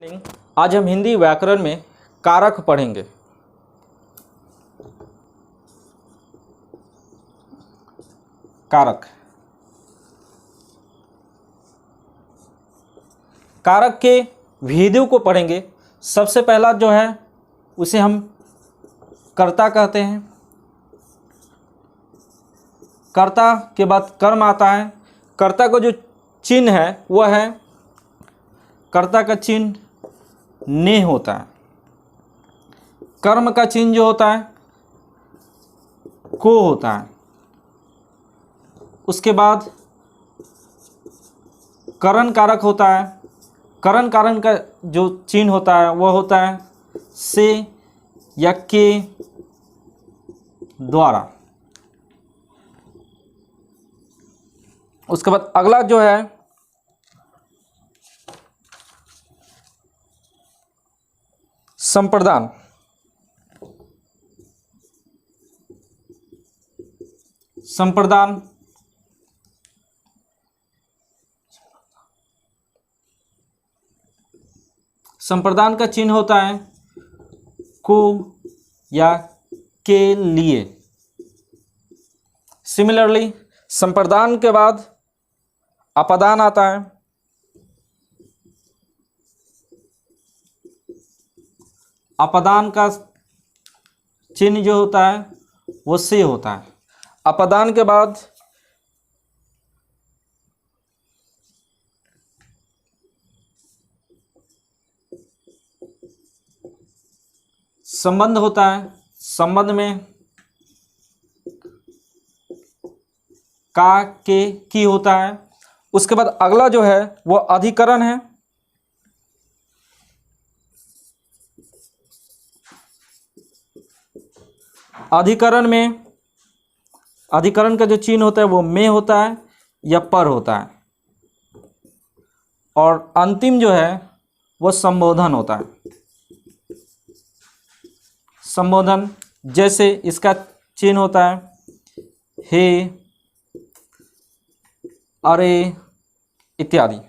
आज हम हिंदी व्याकरण में कारक पढ़ेंगे। कारक कारक के भेदों को पढ़ेंगे। सबसे पहला जो है उसे हम कर्ता कहते हैं। कर्ता के बाद कर्म आता है। कर्ता का जो चिन्ह है वह है, कर्ता का चिन्ह ने होता है। कर्म का चिन्ह जो होता है को होता है। उसके बाद करण कारक होता है। करण कारक का जो चिन्ह होता है वह होता है से या के द्वारा। उसके बाद अगला जो है संप्रदान। संप्रदान संप्रदान का चिन्ह होता है को या के लिए। सिमिलरली संप्रदान के बाद अपदान आता है। अपदान का चिन्ह जो होता है वो से होता है। अपदान के बाद संबंध होता है। संबंध में का के की होता है। उसके बाद अगला जो है वो अधिकरण है। अधिकरण में अधिकरण का जो चिन्ह होता है वो में होता है या पर होता है। और अंतिम जो है वो संबोधन होता है। संबोधन जैसे इसका चिन्ह होता है हे, अरे इत्यादि।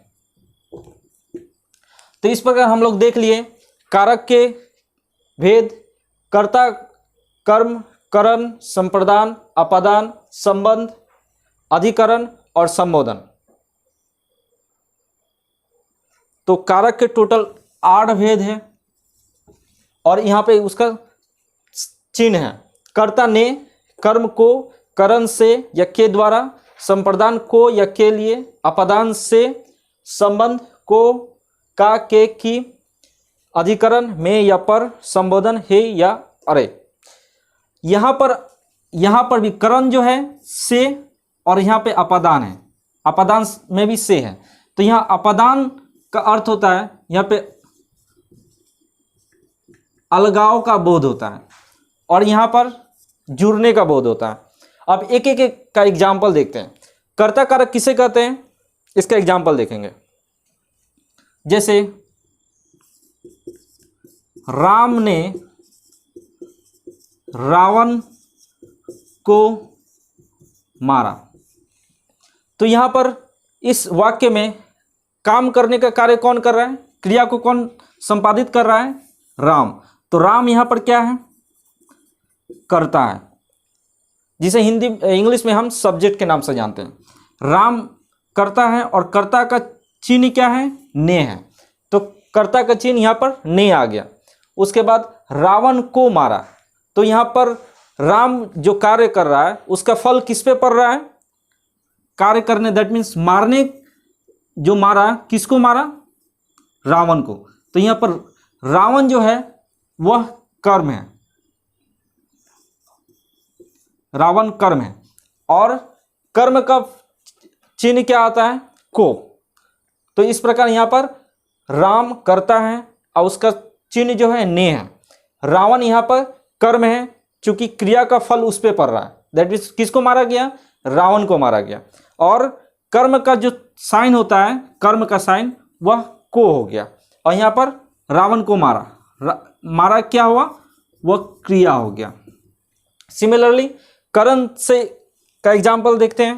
तो इस प्रकार हम लोग देख लिए कारक के भेद: कर्ता, कर्म, करण, संप्रदान, अपदान, संबंध, अधिकरण और संबोधन। तो कारक के टोटल 8 भेद हैं और यहाँ पे उसका चिन्ह है। कर्ता ने कर्म को करण से या के द्वारा, संप्रदान को या के लिए, अपदान से, संबंध को का के की, अधिकरण में या पर, संबोधन हे या अरे। यहाँ पर भी करण जो है से और यहाँ पे अपदान है। अपदान में भी से है। तो यहाँ अपदान का अर्थ होता है यहाँ पे अलगाव का बोध होता है और यहाँ पर जुड़ने का बोध होता है। अब एक एक का एग्जाम्पल देखते हैं। कर्ता कारक किसे कहते हैं इसका एग्जाम्पल देखेंगे। जैसे राम ने रावण को मारा। तो यहां पर इस वाक्य में काम करने का कार्य कौन कर रहा है? क्रिया को कौन संपादित कर रहा है? राम। तो राम यहां पर क्या है? कर्ता है, जिसे इंग्लिश में हम सब्जेक्ट के नाम से जानते हैं। राम कर्ता है और कर्ता का चिन्ह क्या है? ने है। तो कर्ता का चिन्ह यहां पर ने आ गया। उसके बाद रावण को मारा। तो यहां पर राम जो कार्य कर रहा है उसका फल किस पे पड़ रहा है? कार्य करने, दैट मीन्स मारने। जो मारा, किसको मारा? रावण को। तो यहां पर रावण जो है वह कर्म है। रावण कर्म है और कर्म का चिन्ह क्या आता है? को। तो इस प्रकार यहां पर राम कर्ता है और उसका चिन्ह जो है ने है। रावण यहां पर कर्म है क्योंकि क्रिया का फल उस पे पड़ रहा है। दैट मीन्स किसको मारा गया? रावण को मारा गया। और कर्म का जो साइन होता है, कर्म का साइन, वह को हो गया। और यहां पर रावण को मारा क्या हुआ? वह क्रिया हो गया। सिमिलरली करण से का एग्जाम्पल देखते हैं।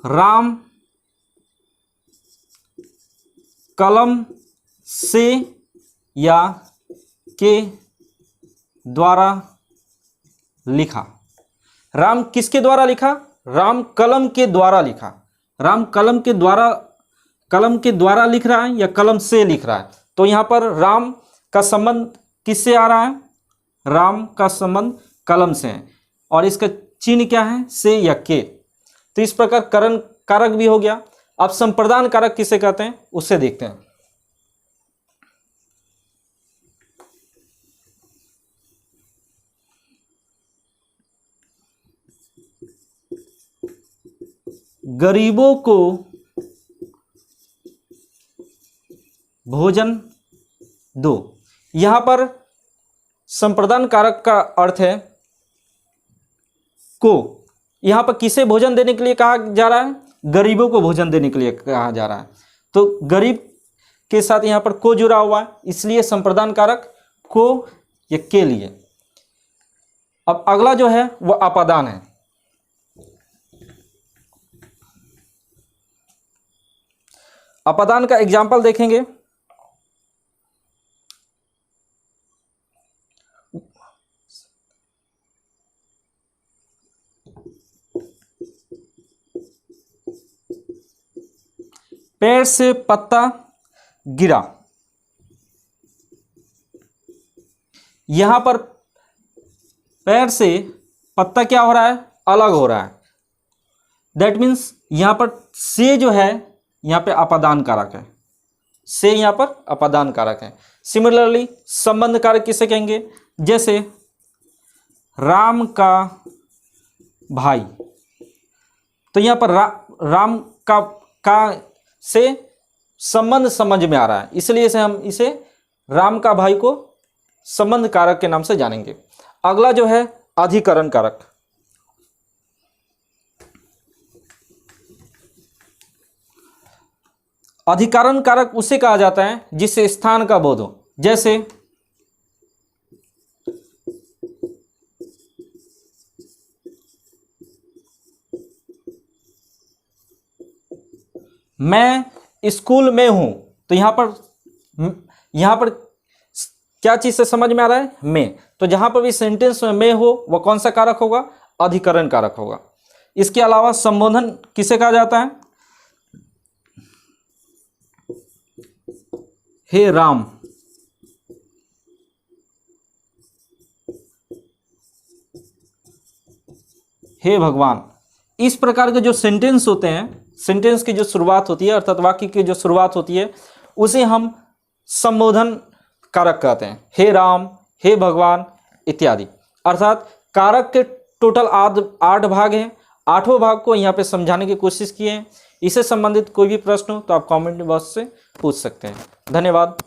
राम कलम से या के द्वारा लिखा। राम किसके द्वारा लिखा? राम कलम के द्वारा लिखा। राम कलम के द्वारा लिख रहा है या कलम से लिख रहा है? तो यहाँ पर राम का संबंध किससे आ रहा है? राम का संबंध कलम से है और इसका चिन्ह क्या है? से या के। तो इस प्रकार करण कारक भी हो गया। अब संप्रदान कारक किसे कहते हैं उससे देखते हैं। गरीबों को भोजन दो। यहां पर संप्रदान कारक का अर्थ है को। यहां पर किसे भोजन देने के लिए कहा जा रहा है? गरीबों को भोजन देने के लिए कहा जा रहा है। तो गरीब के साथ यहां पर को जुड़ा हुआ है, इसलिए संप्रदान कारक को या के लिए। अब अगला जो है वह अपादान है। अपादान का एग्जाम्पल देखेंगे। पेड़ से पत्ता गिरा। यहां पर पेड़ से पत्ता क्या हो रहा है? अलग हो रहा है। दैट मीन्स यहां पर से जो है यहां पे अपादान कारक है। से यहां पर अपादान कारक है। सिमिलरली संबंध कारक किसे कहेंगे? जैसे राम का भाई। तो यहां पर राम का से संबंध समझ में आ रहा है, इसलिए से हम इसे राम का भाई को संबंध कारक के नाम से जानेंगे। अगला जो है अधिकरण कारक। अधिकरण कारक उसे कहा जाता है जिससे स्थान का बोध हो। जैसे मैं स्कूल में हूं। तो यहां पर क्या चीज से समझ में आ रहा है? मैं। तो जहां पर भी सेंटेंस में मैं हो वह कौन सा कारक होगा? अधिकरण कारक होगा। इसके अलावा संबोधन किसे कहा जाता है? हे राम, हे भगवान। इस प्रकार के जो सेंटेंस होते हैं, सेंटेंस की जो शुरुआत होती है अर्थात वाक्य की जो शुरुआत होती है उसे हम संबोधन कारक कहते हैं। हे राम, हे भगवान इत्यादि। अर्थात कारक के टोटल 8 भाग हैं। 8वें भाग को यहाँ पे समझाने की कोशिश किए हैं। इससे संबंधित कोई भी प्रश्न हो तो आप कमेंट बॉक्स से पूछ सकते हैं। धन्यवाद।